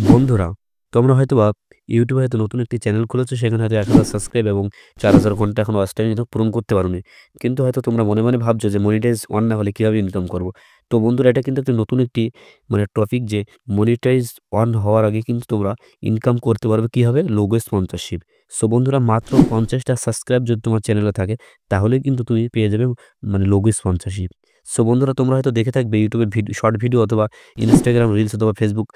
বন্ধুরা, তোমরা হয়তোবা ইউটিউবে হয়তো নতুন একটি চ্যানেল খুলেছো, সেখানে হয়তো ১,০০০ সাবস্ক্রাইব এবং ৪,০০০ ঘন্টা এখনো ওয়াচ টাইম কিন্তু পূরণ করতে পারোনি। কিন্তু হয়তো তোমরা মনে, মনে ভাবছো যে মনিটাইজ অন না হলে কিভাবে ইনকাম করব? তো বন্ধুরা, এটা কিন্তু একটা নতুন একটি টপিক যে মনিটাইজ অন হওয়ার আগে কিন্তু তোমরা ইনকাম করতে পারবে কিভাবে? Logo sponsorship. সো বন্ধুরা, মাত্র ৫০ টা সাবস্ক্রাইব যদি তোমার চ্যানেলে থাকে, তাহলেই কিন্তু তুমি পেয়ে যাবে লোগো স্পন্সরশিপ। সো বন্ধুরা, তোমরা হয়তো দেখে থাকবে ইউটিউবে শর্ট ভিডিও অথবা Instagram রিলস অথবা Facebook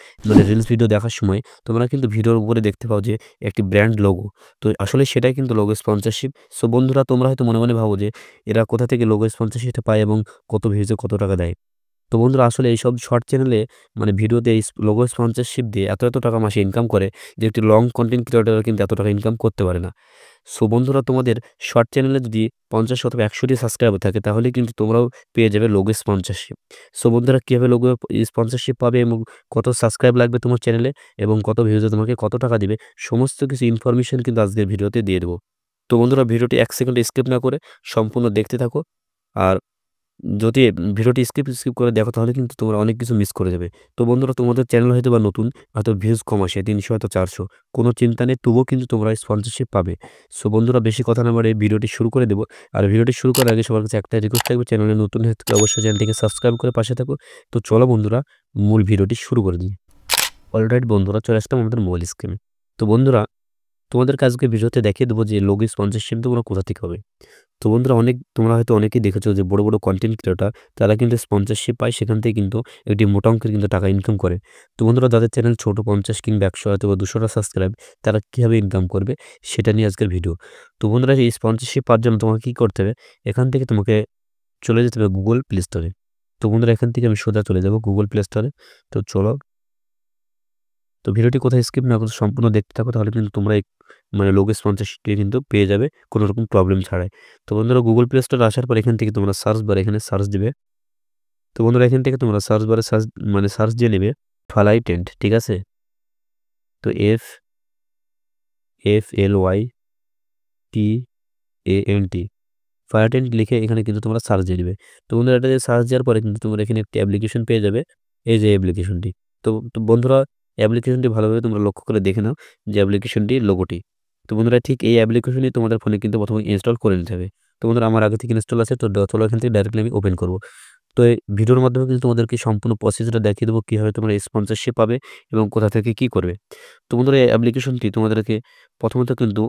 রিলস ভিডিও দেখার সময় তোমরা কিন্তু ভিডিওর উপরে দেখতে পাও যে একটি ব্র্যান্ড লোগো। তো আসলে সেটাই কিন্তু লোগো স্পন্সরশিপ। সো বন্ধুরা, তোমরা হয়তো মনে, মনে ভাবো যে এরা কোথা থেকে লোগো স্পন্সরশিপটা পায় এবং কত ভিউজে কত টাকা দেয়। তো বন্ধুরা, আসলে এইসব শর্ট চ্যানেলে ভিডিওতে এই লোগো স্পন্সরশিপ দিয়ে এত টাকা মাসে ইনকাম করে যে একটি লং কনটেন্ট ক্রিয়েটররা কিন্তু এত টাকা ইনকাম করতে পারে না। সো বন্ধুরা, তোমাদের শর্ট চ্যানেলে যদি ৫০ অথবা ১০০ টি সাবস্ক্রাইবার থাকে, তাহলে কিন্তু তোমরাও পেয়ে যাবে লোগো স্পন্সরশিপ। সো বন্ধুরা, কিভাবে লোগো স্পন্সরশিপ পাবে এবং কত সাবস্ক্রাইব লাগবে তোমার চ্যানেলে এবং কত ভিউজে তোমাকে কত টাকা দিবে, সমস্ত কিছু ইনফরমেশন কিন্তু আজকের ভিডিওতে দিয়ে দেবো। তো বন্ধুরা, ভিডিওটি ১ সেকেন্ড স্কিপ না করে সম্পূর্ণ দেখতে থাকো। আর যদি ভিডিওটি স্কিপ করে দেখো, তাহলে কিন্তু তোমরা অনেক কিছু মিস করে যাবে। তো বন্ধুরা, তোমাদের চ্যানেল হয়তোবা নতুন, হয়তো ভিউজ কম আসে ৩০০ হয়তো ৪০০, কোনো চিন্তা নেই, তবুও কিন্তু তোমরা স্পন্সরশিপ পাবে। সো বন্ধুরা, বেশি কথা না বাড়িয়ে ভিডিওটি শুরু করে দেব। আর ভিডিওটি শুরু করার আগে সবার কাছে একটাই রিকোয়েস্ট থাকবে, চ্যানেলে নতুন হয়ে থাকলে অবশ্যই চ্যানেলটিকে সাবস্ক্রাইব করে পাশে থাকো। তো চলো বন্ধুরা, মূল ভিডিওটি শুরু করে দিই। অলরাইট বন্ধুরা, চলে আসলাম আমাদের মূল স্ক্রিনে। তো বন্ধুরা, তোমাদেরকে আজকে ভিডিওতে দেখিয়ে দেবো যে লোগো স্পন্সরশিপ তোমরা কোথা থেকে হবে। তো বন্ধুরা, তোমরা হয়তো অনেকেই দেখেছো যে বড় কনটেন্ট ক্রিয়েটর তারা কিন্তু স্পন্সরশিপ পায়, সেখান থেকে কিন্তু একটি মোটা অঙ্কের কিন্তু টাকা ইনকাম করে। তো বন্ধুরা, যাদের চ্যানেল ছোট ৫০ কিংবা ১০০ অথবা ২০০ টা সাবস্ক্রাইব, তারা কিভাবে ইনকাম করবে সেটা নিয়ে আজকের ভিডিও। তো বন্ধুরা, এই স্পন্সরশিপ পাওয়ার জন্য তোমাকে কি করতে হবে? এখান থেকে তোমাকে চলে যেতে হবে গুগল প্লে স্টোরে। তো বন্ধুরা, এখান থেকে আমি সোজা চলে যাব গুগল প্লে স্টোরে। তো চলো, তো ভিডিওটি কোথায় স্কিপ না করে সম্পূর্ণ দেখতে থাকো, তাহলে কিন্তু তোমরা এই লোগো স্পন্সরশিপটি কিন্তু পেয়ে যাবে কোনো রকম প্রবলেম ছাড়াই। তো বন্ধুরা, গুগল প্লে স্টোরে আসার পর এখান থেকে তোমরা সার্চ বারে এখানে সার্চ দিবে। তো বন্ধুরা, এখান থেকে তোমরা সার্চ বারে সার্চ দিয়ে নেবে ফালাই টেন্ট, ঠিক আছে? তো FLYTANT ফায়ার টেন্ট লিখে এখানে কিন্তু তোমরা সার্চ দিয়ে দিবে। তো বন্ধুরা, এটা সার্চ দেওয়ার পরে কিন্তু তোমরা এখানে একটি অ্যাপ্লিকেশন পেয়ে যাবে। এই যে অ্যাপ্লিকেশনটি। তো বন্ধুরা, অ্যাপ্লিকেশনটি ভালোভাবে তোমরা লক্ষ্য করে দেখে নাও যে অ্যাপ্লিকেশনটির লোগোটি। তো বন্ধুরা, ঠিক এই অ্যাপ্লিকেশনই তোমাদের ফোনে কিন্তু প্রথমে ইনস্টল করে নিতে হবে। তো বন্ধুরা, আমার আগে থেকে ইনস্টল আছে। তো চলো, এখান থেকে ডাইরেক্টলি আমি ওপেন করব। তো এই ভিডিওর মাধ্যমে কিন্তু তোমাদেরকে সম্পূর্ণ প্রসেসটা দেখিয়ে দেবো কিভাবে তোমরা স্পন্সরশিপ পাবে এবং কোথা থেকে কি করবে। তো বন্ধুরা, এই অ্যাপ্লিকেশনটি তোমাদেরকে প্রথমত কিন্তু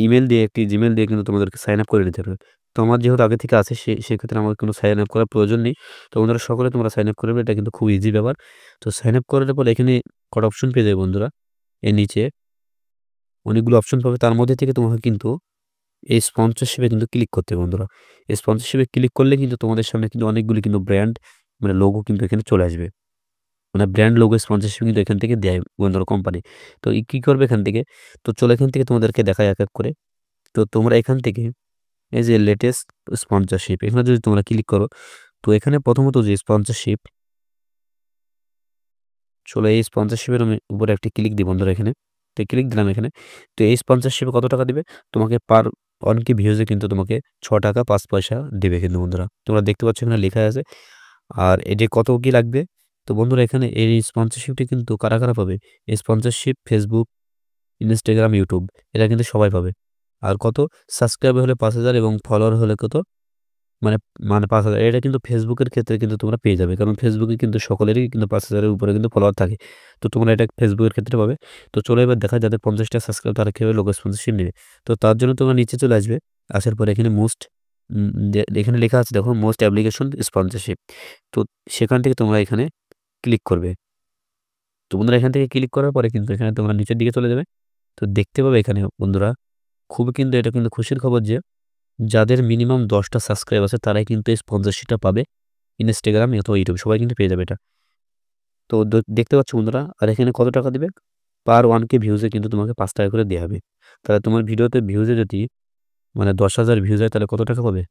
ইমেইল দিয়ে একটি জিমেইল দিয়ে কিন্তু তোমাদেরকে সাইন আপ করে নিতে হবে। তো আমার যেহেতু আগে থেকে আছে, সেক্ষেত্রে আমার কোনো সাইন আপ করার প্রয়োজন নেই। তো বন্ধুরা, সকলে তোমরা সাইন আপ করবে, এটা কিন্তু খুব ইজি ব্যাপার। তো সাইন আপ করার পর এখানে কটা অপশন পেয়ে যাবে বন্ধুরা। এর নিচে অনেকগুলো অপশন পাবে, তার মধ্যে থেকে তোমাকে কিন্তু এই স্পন্সরশিপে কিন্তু ক্লিক করতে হবে বন্ধুরা। এই স্পন্সরশিপে ক্লিক করলে কিন্তু তোমাদের সামনে কিন্তু অনেকগুলি কিন্তু ব্র্যান্ড লোগো কিন্তু এখানে চলে আসবে। ব্র্যান্ড লোগো স্পন্সরশিপ কিন্তু এখান থেকে দেয় বন্ধুরা কোম্পানি। তো কি করবে এখান থেকে? তো চলো, এখান থেকে তোমাদেরকে দেখাই এক করে। তো তোমরা এখান থেকে এই যে লেটেস্ট স্পন্সরশিপ, এখানে যদি তোমরা ক্লিক করো, তো এখানে প্রথমত যে স্পন্সরশিপ, চলো এই স্পন্সরশিপের আমি উপরে একটি ক্লিক দিই বন্ধুরা এখানে। তো ক্লিক দিলাম এখানে। তো এই স্পন্সরশিপে কত টাকা দিবে? তোমাকে পার 1K ভিউজে কিন্তু তোমাকে ৳৬.৫ দিবে কিন্তু বন্ধুরা। তোমরা দেখতে পাচ্ছ এখানে লেখা আছে। আর এটি কত কি লাগবে? তো বন্ধুরা, এখানে এই স্পন্সরশিপটি কিন্তু কারা পাবে? এই স্পন্সরশিপ Facebook, Instagram, YouTube এরা কিন্তু সবাই পাবে। আর কত? সাবস্ক্রাইবার হলে ৫,০০০ এবং ফলোয়ার হলে কত? মানে ৫,০০০। এটা কিন্তু Facebook এর ক্ষেত্রে কিন্তু তোমরা পেয়ে যাবে। কারণ Facebook এ কিন্তু সকলেরই কিন্তু ৫,০০০ এর উপরে কিন্তু ফলোয়ার থাকে। তো তোমরা এটা Facebook এর ক্ষেত্রে পাবে। তো চলো এবার দেখা যাদের ৫০ টা সাবস্ক্রাইব তারা কিভাবে লোগো স্পন্সরশিপ নেবে। তো তার জন্য তোমরা নিচে চলে আসবে। আসার পরে এখানে মোস্ট এখানে লেখা আছে দেখো, মোস্ট অ্যাপ্লিকেশন স্পন্সরশিপ। তো সেখান থেকে তোমরা এখানে ক্লিক করবে। তো বন্ধুরা, এখান থেকে ক্লিক করার পরে কিন্তু এখানে তোমরা নিচের দিকে চলে যাবে। তো দেখতে পাবে এখানে বন্ধুরা, খুবই কিন্তু এটা কিন্তু খুশির খবর যে যাদের মিনিমাম ১০ টা সাবস্ক্রাইব আছে তারাই কিন্তু এই স্পন্সরশিপটা পাবে। Instagram অথবা YouTube সবাই কিন্তু পেয়ে যাবে এটা। তো দেখতে পাচ্ছ বন্ধুরা, আর এখানে কত টাকা দিবে? পার 1K ভিউজে কিন্তু তোমাকে ৳৫ করে দেয়া হবে। তাহলে তোমার ভিডিওতে ভিউজে যদি ১০,০০০ ভিউজ হয়, তাহলে কত টাকা পাবে?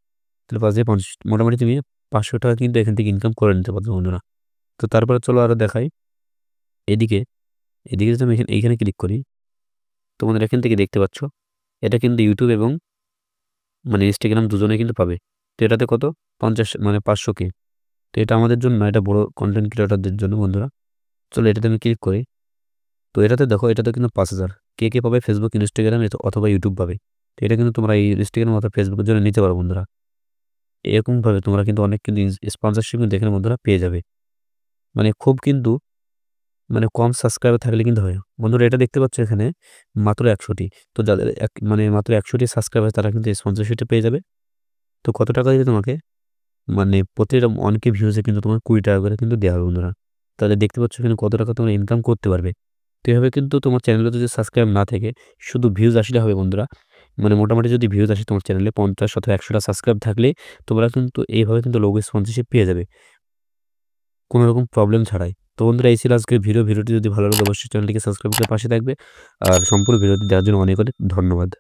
তাহলে ৫ দিয়ে ৫০, মোটামুটি তুমি ৳৫০০ কিন্তু এখান থেকে ইনকাম করে নিতে পারবে বন্ধুরা। তো তারপরে চলো আরো দেখাই। এদিকে, এদিকে যদি আমি এইখানে ক্লিক করি, তোমাদের এখান থেকে দেখতে পাচ্ছ এটা কিন্তু YouTube এবং Instagram দুজনেই কিন্তু পাবে। তো এটাতে কত? ৫০ 500K। তো এটা আমাদের জন্য না, এটা বড় কনটেন্ট ক্রিয়েটরদের জন্য বন্ধুরা। চলো এটাতে আমি ক্লিক করি। তো এটাতে দেখো এটাতে কিন্তু ৫,০০০ কে পাবে ফেসবুক, ইনস্টাগ্রাম অথবা ইউটিউব পাবে। তো এটা কিন্তু তোমরা এই ইনস্টাগ্রাম অথবা ফেসবুকের জন্য নিতে পারো বন্ধুরা। এরকমভাবে তোমরা কিন্তু অনেক কিন্তু স্পন্সরশিপ কিন্তু এখানে বন্ধুরা পেয়ে যাবে। মানে খুব কিন্তু মানে কম সাবস্ক্রাইবার থাকলে কিন্তু হয়। বন্ধুরা এটা দেখতে পাচ্ছ এখানে মাত্র ১০০টি। তো যাদের মানে মাত্র ১০০টি সাবস্ক্রাইবার তারা কিন্তু স্পন্সরশিপটা পেয়ে যাবে। তো কত টাকা দিবে তোমাকে? মানে প্রতিটা 1K ভিউজে কিন্তু তোমার ৳২০ করে কিন্তু দেয়া হবে বন্ধুরা। তাহলে দেখতে পাচ্ছ এখানে কত টাকা তোমরা ইনকাম করতে পারবে। তো এভাবে কিন্তু তোমার চ্যানেলে যদি সাবস্ক্রাইব না থেকে শুধু ভিউজ আসলে হবে বন্ধুরা। মানে মোটামুটি যদি ভিউজ আসে তোমার চ্যানেলে ৫০ অথবা ১০০টা সাবস্ক্রাইব থাকলে তোমরা কিন্তু এইভাবে কিন্তু লোগো স্পন্সরশিপ পেয়ে যাবে। কোনো রকম প্রবলেম ছাড়াই। তো বন্ধুরা এই ছিল আজকের ভিডিওটি যদি ভালো লাগে অবশ্যই চ্যানেলটিকে সাবস্ক্রাইব করে পাশে থাকবে। আর সম্পূর্ণ ভিডিওটি দেখার জন্য অনেক ধন্যবাদ।